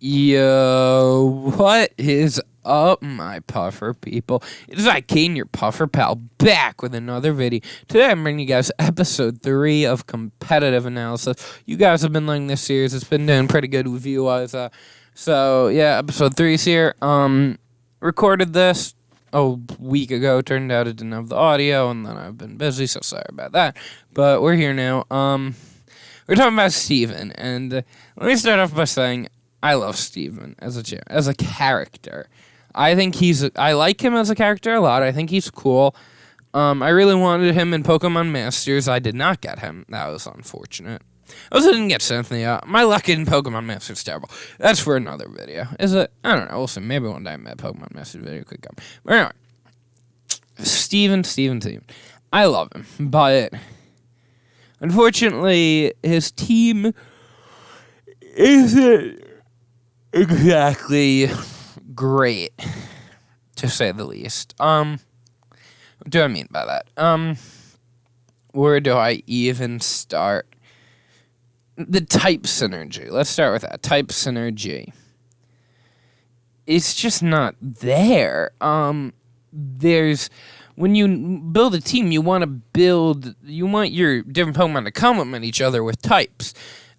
Yo, what is up, my puffer people? It is Kane, your puffer pal, back with another video. Today I'm bringing you guys episode 3 of competitive analysis. You guys have been liking this series. It's been doing pretty good review-wise. So, yeah, episode 3 is here. Recorded this a week ago. Turned out it didn't have the audio, and then I've been busy, so sorry about that. But we're here now. We're talking about Steven, and let me start off by saying I love Steven as a character. I like him as a character a lot. I think he's cool. I really wanted him in Pokemon Masters. I did not get him. That was unfortunate. I also didn't get Cynthia. My luck in Pokemon Masters is terrible. That's for another video. Is it? I don't know. We'll see. Maybe one day my Pokemon Masters video could come. But anyway. Steven. I love him. But unfortunately, his team isn't exactly great, to say the least. What do I mean by that? Where do I even start? The type synergy. Let's start with that. Type synergy. It's just not there. When you build a team, you want your different Pokemon to complement each other with types.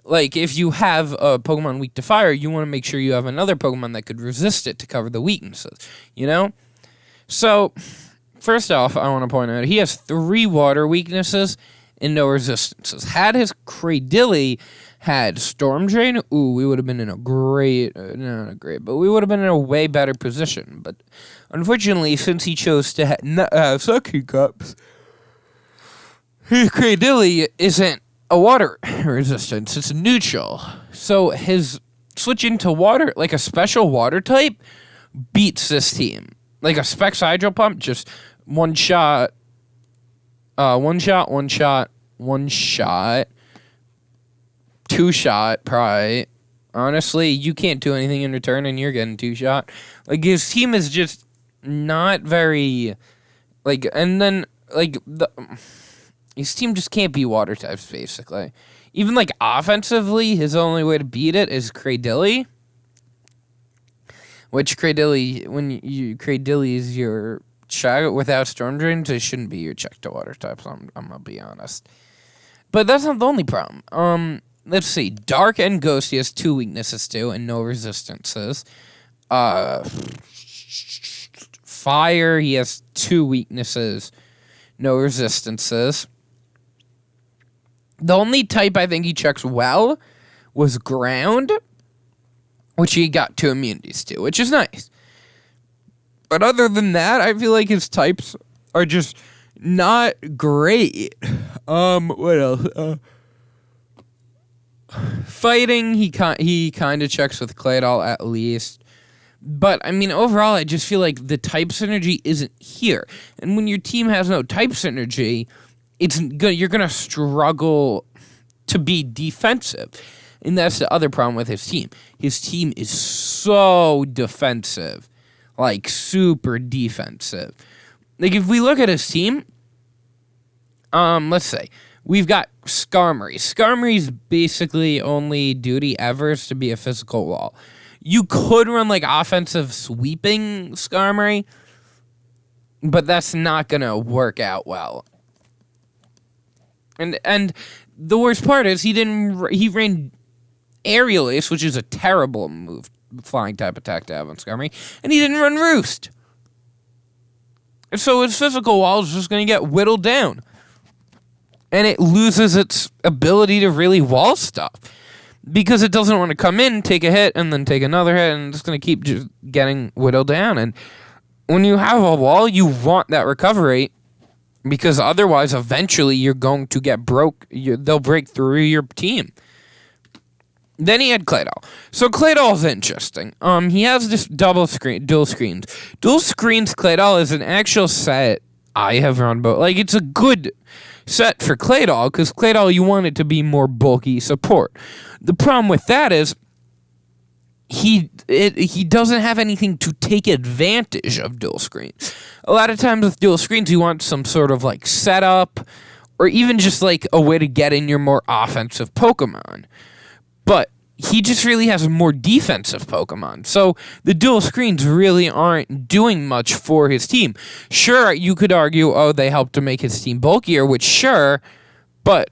Like, if you have a Pokemon weak to fire, you want to make sure you have another Pokemon that could resist it to cover the weaknesses, you know? So, first off, I want to point out, he has 3 water weaknesses and no resistances. Had his Cradilly had Storm Drain, we would have been in a but we would have been in a way better position. But, unfortunately, since he chose to have Sucky Cups, his Cradilly isn't a water resistance, it's neutral. So his switching to water, like a special water type, beats this team. Like a Specs Hydro Pump, just one shot, two shot, probably. Honestly, you can't do anything in return and you're getting 2 shot. Like, his team is just not very, his team just can't be water types, basically. Even, offensively, his only way to beat it is Cradilly. Which Cradilly is your check without Storm Drains, it shouldn't be your check to water types, I'm gonna be honest. But that's not the only problem. Let's see. Dark and Ghost, he has 2 weaknesses too, and no resistances. Fire, he has 2 weaknesses, no resistances. The only type I think he checks well was Ground, which he got 2 immunities to, which is nice. But other than that, I feel like his types are just not great. What else? Fighting, he kind of checks with Claydol at least. But, I mean, overall, I just feel like the type synergy isn't here. And when your team has no type synergy, you're going to struggle to be defensive. And that's the other problem with his team. His team is so defensive. Like, super defensive. Like, if we look at his team, let's say, we've got Skarmory. Skarmory's basically only duty ever is to be a physical wall. You could run, offensive sweeping Skarmory, but that's not going to work out well. And the worst part is he ran Aerial Ace, which is a terrible move, flying type attack to have on Skarmory, and he didn't run Roost. So his physical wall is just going to get whittled down. And it loses its ability to really wall stuff. Because it doesn't want to come in, take a hit, and then take another hit, and it's going to keep just getting whittled down. And when you have a wall, you want that recovery, because otherwise, eventually, you're going to get broke. They'll break through your team. Then he had Claydol. So Claydol's interesting. He has this dual screens. Dual screens Claydol is an actual set I have run both. It's a good set for Claydol, because Claydol, you want it to be more bulky support. The problem with that is he doesn't have anything to take advantage of dual screens. A lot of times with dual screens, you want some sort of setup, or even just a way to get in your more offensive Pokemon. But he just really has more defensive Pokemon. So the dual screens really aren't doing much for his team. Sure, you could argue, oh, they helped to make his team bulkier, which sure, but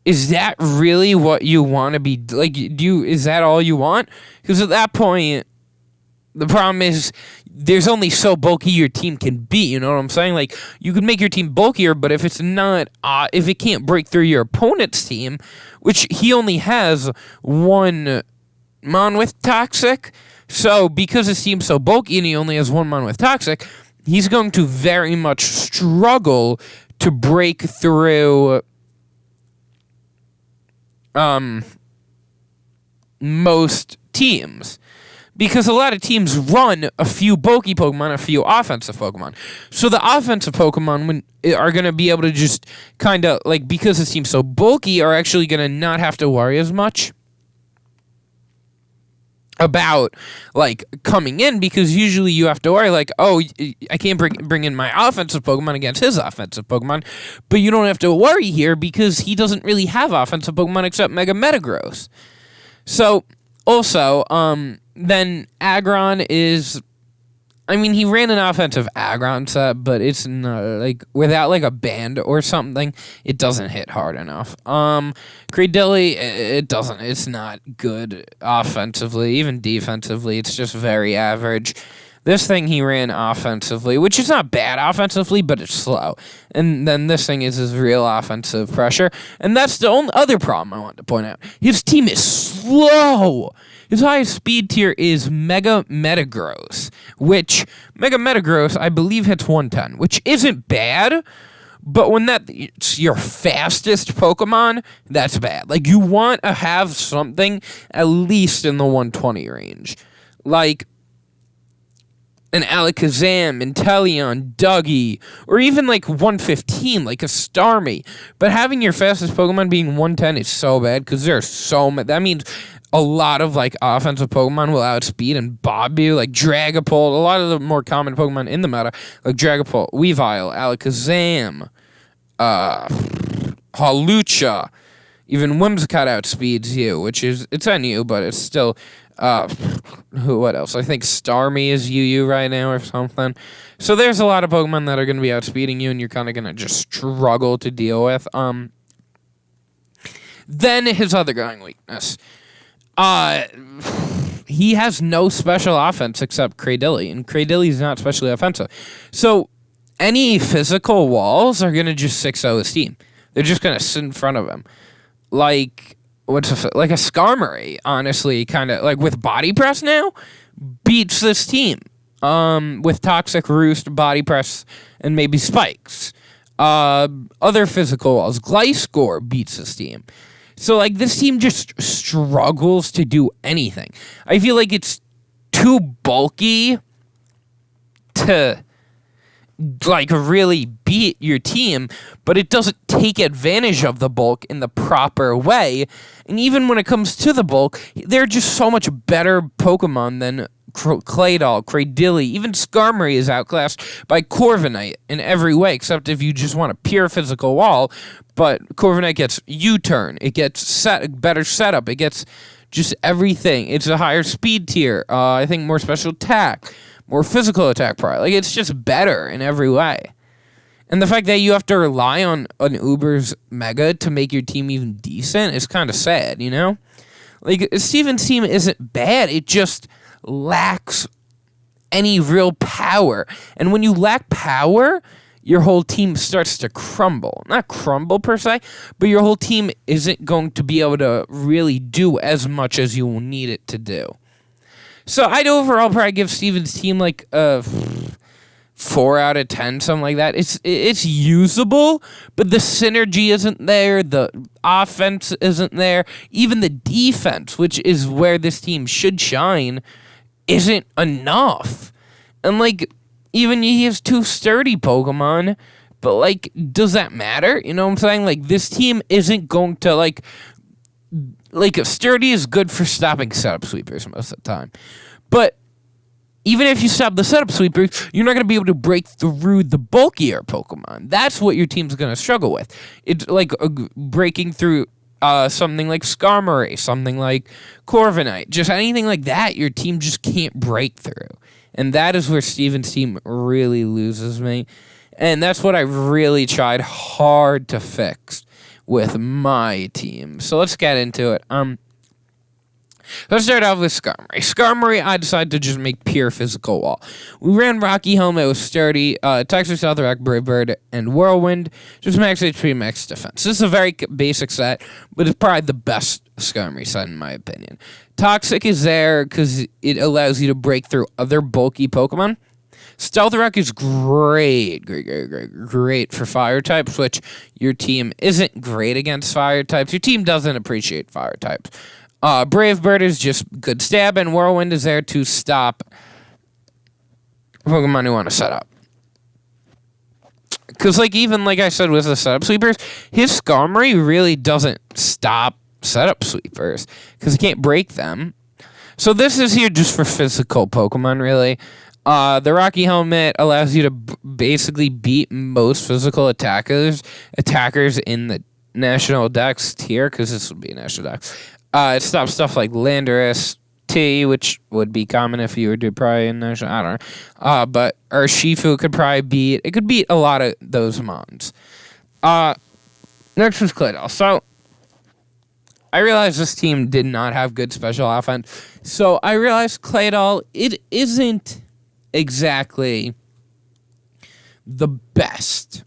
is that really what you want to be like? Is that all you want? Because at that point, the problem is there's only so bulky your team can be. You know what I'm saying? Like, you can make your team bulkier, but if it's not, if it can't break through your opponent's team, which he only has one Mon with Toxic, so because his team's so bulky and he only has one Mon with Toxic, he's going to very much struggle to break through most teams, because a lot of teams run a few bulky Pokemon, a few offensive Pokemon. So the offensive Pokemon are going to be able to just kind of, like, because it seems so bulky, are actually going to not have to worry as much about, like, coming in, because usually you have to worry, like, oh, I can't bring in my offensive Pokemon against his offensive Pokemon, but you don't have to worry here because he doesn't really have offensive Pokemon except Mega Metagross. So, also, then Agron is, I mean, he ran an offensive Agron set, but it's not, like, without, like, a band or something, it doesn't hit hard enough. Cradilly, it's not good offensively, even defensively, it's just very average. This thing he ran offensively, which is not bad offensively, but it's slow. And then this thing is his real offensive pressure. And that's the only other problem I want to point out. His team is slow. His highest speed tier is Mega Metagross, which Mega Metagross, I believe, hits 110, which isn't bad. But when that's your fastest Pokemon, that's bad. Like, you want to have something at least in the 120 range. Like an Alakazam, Inteleon, Dougie, or even like 115, like a Starmie. But having your fastest Pokemon being 110 is so bad, because there's so many. That means a lot of, like, offensive Pokemon will outspeed and bob you, like Dragapult, a lot of the more common Pokemon in the meta, like Dragapult, Weavile, Alakazam, Hawlucha, even Whimsicott outspeeds you, which is, it's on you, but it's still, what else? I think Starmie is UU right now or something. So there's a lot of Pokemon that are going to be outspeeding you, and you're kind of going to just struggle to deal with. Then his other going weakness. He has no special offense except Cradilly, and Cradilly's not specially offensive. So any physical walls are going to just 6-0 his team. They're just going to sit in front of him. Like, like a Skarmory, honestly, kind of, like, with Body Press now, beats this team. With Toxic, Roost, Body Press, and maybe Spikes. Other physical walls, Gliscor beats this team. So, like, this team just struggles to do anything. I feel like it's too bulky to, like, really beat your team, but it doesn't take advantage of the bulk in the proper way. And even when it comes to the bulk, they're just so much better Pokemon than Claydol, Cradilly, even Skarmory is outclassed by Corviknight in every way, except if you just want a pure physical wall. But Corviknight gets U-turn, it gets better setup, it gets just everything. It's a higher speed tier, I think more special attack, more physical attack power. Like, it's just better in every way. And the fact that you have to rely on an Uber's Mega to make your team even decent is kind of sad, you know? Like, Steven's team isn't bad, it just lacks any real power. And when you lack power, your whole team starts to crumble. Not crumble per se, but your whole team isn't going to be able to really do as much as you will need it to do. So I'd overall probably give Steven's team like a 4 out of 10, something like that. It's usable, but the synergy isn't there. The offense isn't there. Even the defense, which is where this team should shine, isn't enough. And, like, even he has 2 sturdy Pokemon, but, like, does that matter? You know what I'm saying? Like, this team isn't going to, like, sturdy is good for stopping setup sweepers most of the time. But even if you stop the setup sweepers, you're not going to be able to break through the bulkier Pokemon. That's what your team's going to struggle with. It's like breaking through something like Skarmory, something like Corviknight, just anything like that, your team just can't break through. And that is where Steven's team really loses me. And that's what I really tried hard to fix with my team. So let's get into it. Let's start off with Skarmory. Skarmory, I decided to just make pure physical wall. We ran Rocky Helmet with Sturdy, Texas South Rock, Brave Bird, and Whirlwind. Just max HP, max defense. This is a very basic set, but it's probably the best Skarmory set in my opinion. Toxic is there because it allows you to break through other bulky Pokemon. Stealth Rock is great for fire types, which your team isn't great against fire types. Your team doesn't appreciate fire types. Brave Bird is just good stab, and Whirlwind is there to stop Pokemon who want to set up. Because, even like I said with the setup sweepers, his Skarmory really doesn't stop setup sweepers because he can't break them. So this is here just for physical Pokemon, really. The Rocky Helmet allows you to basically beat most physical attackers in the National Dex tier, because this would be a National Dex. It stops stuff like Landorus T, which would be common if you were to probably in National. I don't know. But Urshifu could probably beat. It could beat a lot of those mons. Next was Claydol. So I realized this team did not have good special offense. So I realized Claydol, it isn't exactly the best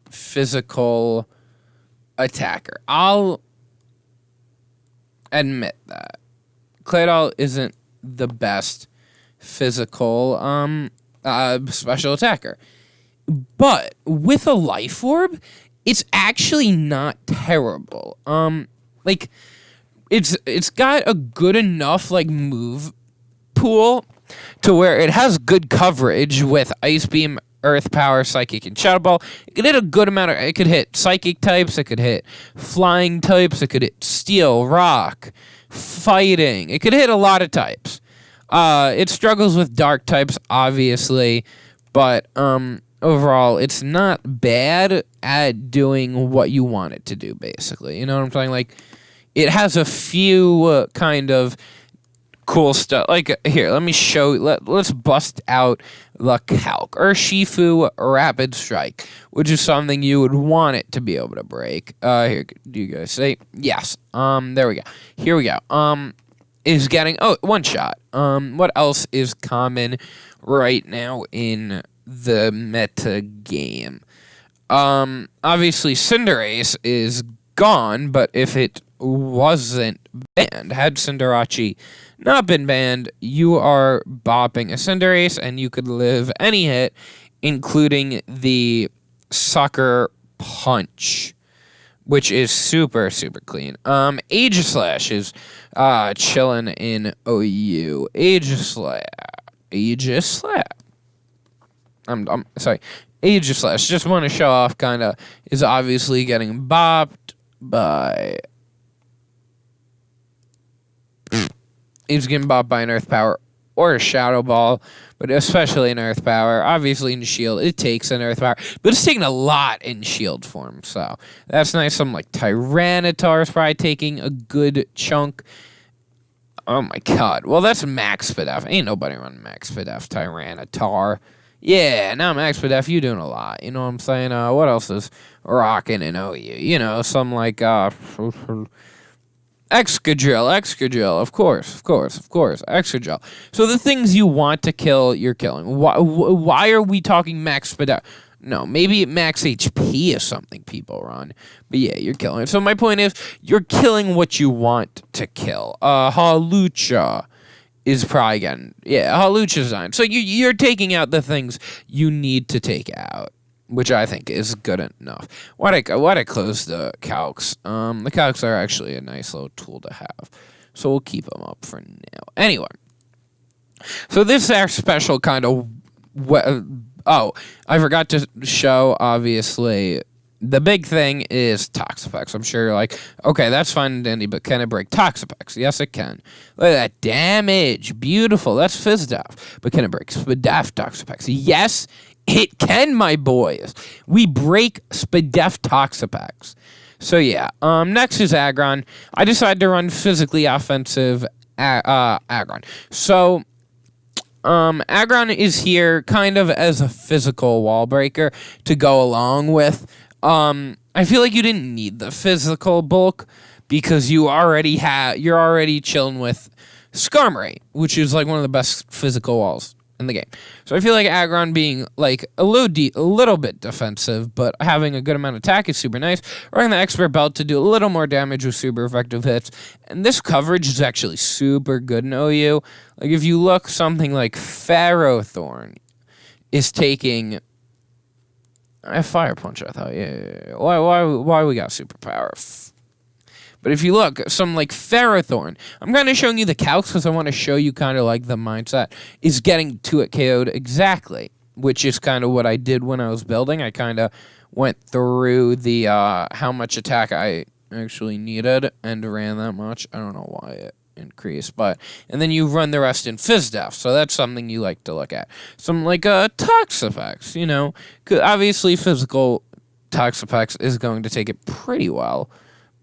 physical attacker. I'll admit that Claydol isn't the best physical special attacker, but with a Life Orb, it's actually not terrible. It's got a good enough move pool to where it has good coverage with Ice Beam, Earth Power, Psychic, and Shadow Ball. It could hit a good amount it could hit Psychic types, it could hit Flying types, it could hit Steel, Rock, Fighting. It could hit a lot of types. It struggles with Dark types, obviously, but overall, it's not bad at doing what you want it to do, basically. You know what I'm saying? It has a few kind of cool stuff. Here, let me show you. Let's bust out the calc. Urshifu Rapid Strike, which is something you would want it to be able to break. Here, do you guys say? Yes. There we go. Here we go. Is getting, one shot. What else is common right now in the meta game? Obviously, Cinderace is gone, but if it wasn't banned, had Cinderace not been banned, you are bopping a Cinderace, and you could live any hit, including the Sucker Punch, which is super, super clean. Aegislash is chilling in OU. Aegislash. I'm sorry. Aegislash, just want to show off, is obviously getting bopped by... He's getting bopped by an Earth Power or a Shadow Ball, but especially an Earth Power. Obviously in Shield, it takes an Earth Power, but it's taking a lot in Shield form, so that's nice. Some Tyranitar is probably taking a good chunk. Oh my god. Well, that's Max Spadef. Ain't nobody running Max Spadef Tyranitar. Yeah, now Max Spadef, you doing a lot. You know what I'm saying? What else is rocking in OU? You know, some Excadrill, of course, Excadrill. So the things you want to kill, you're killing. Why are we talking Max Spadef? No, maybe Max HP is something people run. But yeah, you're killing it. So my point is, you're killing what you want to kill. Hawlucha is probably getting... Yeah, Hawlucha's on. So you're taking out the things you need to take out, which I think is good enough. Why'd I close the calcs? The calcs are actually a nice little tool to have. So we'll keep them up for now. Anyway. So this is our special kind of... I forgot to show, obviously, the big thing is Toxapex. I'm sure you're like, okay, that's fine and dandy, but can it break Toxapex? Yes, it can. Look at that damage. Beautiful. That's Fizdaf. But can it break Spadef Toxapex? Yes, it can, my boys. We break Spadef Toxapex. So yeah. Next is Agron. I decided to run physically offensive Agron. So Agron is here kind of as a physical wall breaker to go along with. I feel like you didn't need the physical bulk because you're already chilling with Skarm Rate, which is like one of the best physical walls in the game. So I feel like Agron being like a little bit defensive, but having a good amount of attack is super nice. Running the Expert Belt to do a little more damage with super effective hits. And this coverage is actually super good in OU. Like if you look, something like Ferrothorn is taking a Fire Punch, I thought. Yeah. Why we got superpower? But if you look, some like Ferrothorn, I'm kind of showing you the calcs because I want to show you kind of like the mindset, is getting to it KO'd exactly, which is kind of what I did when I was building. I kind of went through the how much attack I actually needed and ran that much. I don't know why it increased, and then you run the rest in Fizdef, so that's something you like to look at. Some like Toxapex, you know, obviously physical Toxapex is going to take it pretty well.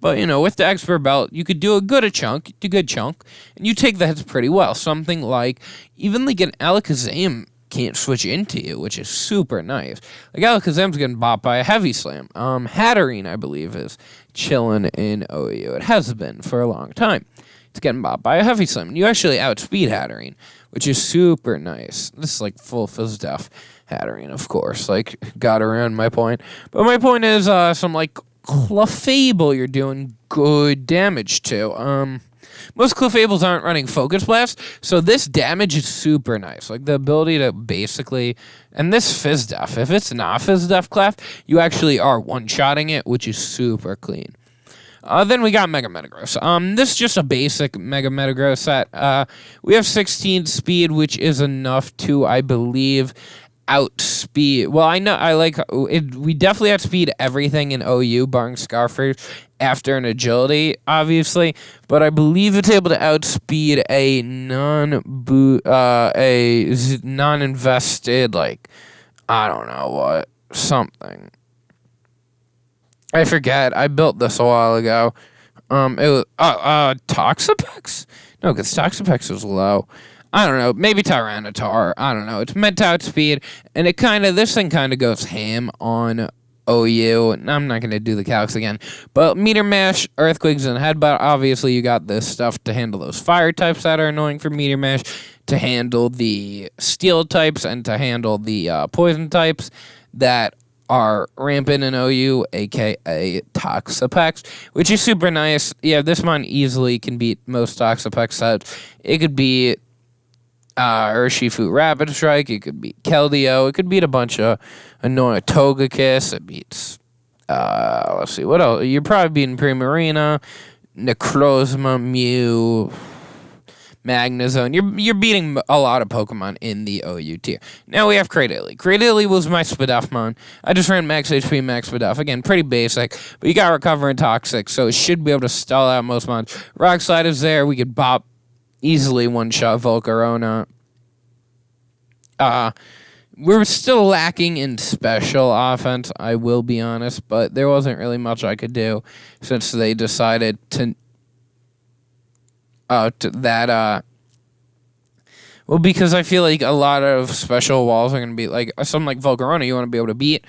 But, you know, with the Expert Belt, you could do a good chunk, and you take the hits pretty well. Something like, even like an Alakazam can't switch into you, which is super nice. Like, Alakazam's getting bopped by a Heavy Slam. Hatterene, I believe, is chilling in OU. It has been for a long time. It's getting bopped by a Heavy Slam. You actually outspeed Hatterene, which is super nice. This is like full Fizdef Hatterene, of course. Like, got around my point. But my point is, some like Clefable you're doing good damage to. Most Clefables aren't running Focus Blast, so this damage is super nice. Like the ability to basically, and this Fizdef, if it's not Fizdef Clef, you actually are one-shotting it, which is super clean. Then we got Mega Metagross. This is just a basic Mega Metagross set. We have 16 speed, which is enough to, I believe, outspeed. Well, I know I like it. We definitely outspeed everything in OU, barring Scarfers, after an agility, obviously. But I believe it's able to outspeed a non-invested, like, I don't know what, something. I forget. I built this a while ago. It was Toxapex? No, because Toxapex was low. I don't know, maybe Tyranitar. I don't know. It's meant to outspeed, and this thing kind of goes ham on OU. And I'm not going to do the calcs again. But Meteor Mash, Earthquakes, and Headbutt, obviously you got this stuff to handle those fire types that are annoying for Meteor Mash, to handle the steel types, and to handle the poison types that are rampant in OU, aka Toxapex, which is super nice. Yeah, this one easily can beat most Toxapex sets. It could beat Urshifu Rapid Strike, it could beat Keldeo, it could beat a bunch of annoying Togekiss, it beats, let's see, what else? You're probably beating Primarina, Necrozma, Mew, Magnezone. You're beating a lot of Pokemon in the OU tier. Now we have Cradily. Cradily was my Spadafmon. I just ran max HP, max Spadaf. Again, pretty basic, but you got Recover and Toxic, so it should be able to stall out most mons. Rock Slide is there, we could bop easily one-shot Volcarona. We're still lacking in special offense, I will be honest, but there wasn't really much I could do since they decided well, because I feel like a lot of special walls are going to be, like, something like Volcarona you want to be able to beat.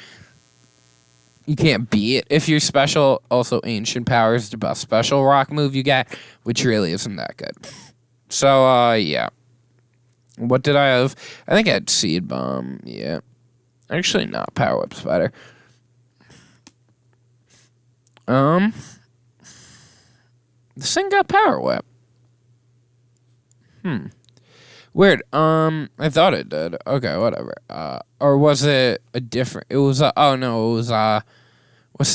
You can't beat it if you're special. Also, Ancient Power is the best special rock move you get, which really isn't that good. So, yeah. What did I have? I think I had Seed Bomb, yeah. Actually, not Power Whip's better. This thing got Power Whip. Weird. I thought it did. Okay, whatever. Or was it a different... It was, what's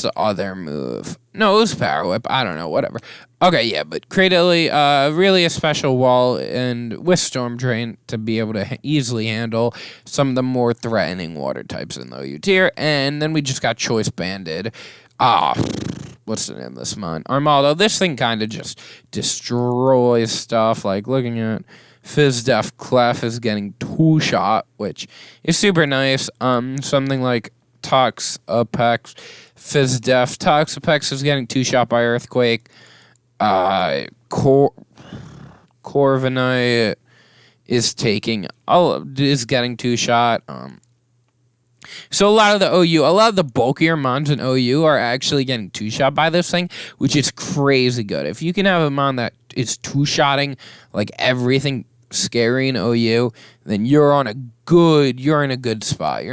the other move? No, it was Power Whip. I don't know, whatever. Okay, yeah, but Cradily, really a special wall, and with Storm Drain to be able to easily handle some of the more threatening water types in the OU tier. And then we just got Choice Banded. What's the name of this mon? Armaldo. This thing kind of just destroys stuff. Like, looking at Fizdef Clef is getting 2-shot, which is super nice. Something like Toxapex, Fizdef. Toxapex is getting 2-shot by Earthquake. Corviknight is getting 2-shot. So a lot of the bulkier mons in OU are actually getting 2-shot by this thing, which is crazy good. If you can have a mon that is 2-shotting like everything scary in OU, then you're in a good spot.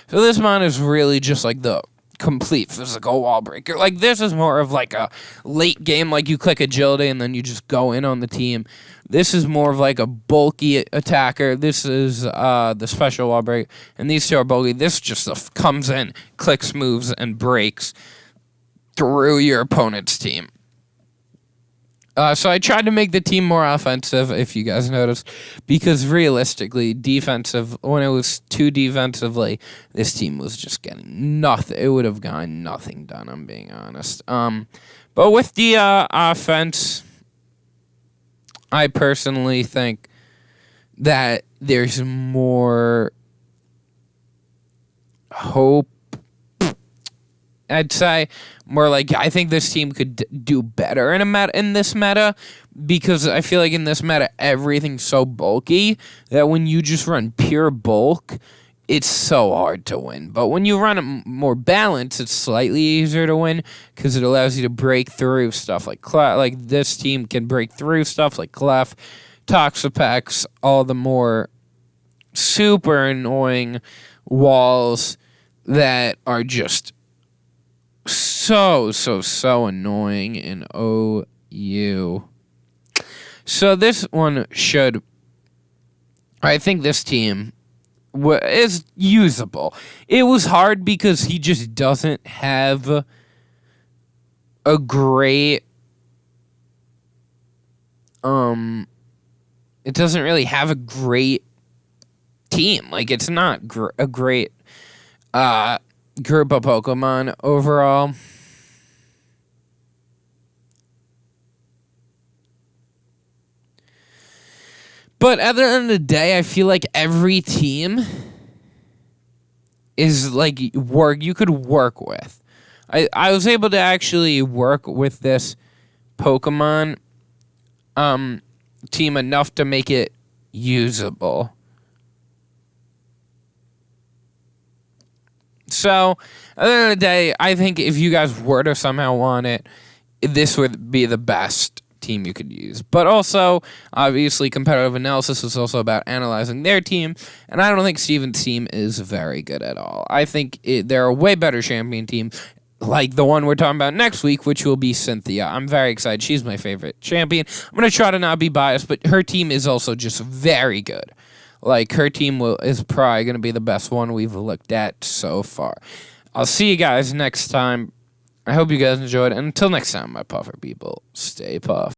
So this mon is really just like the complete physical wall breaker. Like, this is more of like a late game, like you click agility and then you just go in on the team. This is more of like a bulky attacker. This is the special wall break, and these two are bulky. This just comes in, clicks, moves, and breaks through your opponent's team. So I tried to make the team more offensive, if you guys noticed, because realistically, when it was too defensively, this team was just getting nothing. It would have gotten nothing done, I'm being honest. But with the offense, I personally think that there's more hope. I'd say more like I think this team could do better in this meta, because I feel like in this meta everything's so bulky that when you just run pure bulk, it's so hard to win. But when you run it more balanced, it's slightly easier to win because it allows you to break through stuff like this team can break through stuff like Clef, Toxapex, all the more super annoying walls that are just so annoying in OU. So this one I think this team is usable. It was hard because he just doesn't have a great it doesn't really have a great team. Like, it's not a great group of Pokemon overall. But at the end of the day, I feel like every team is like you could work with. I was able to actually work with this Pokemon team enough to make it usable. So, at the end of the day, I think if you guys were to somehow want it, this would be the best team you could use. But also, obviously, competitive analysis is also about analyzing their team, and I don't think Steven's team is very good at all. I think they're a way better champion team, like the one we're talking about next week, which will be Cynthia. I'm very excited. She's my favorite champion. I'm going to try to not be biased, but her team is also just very good. Like, her team is probably going to be the best one we've looked at so far. I'll see you guys next time. I hope you guys enjoyed. And until next time, my puffer people, stay puff.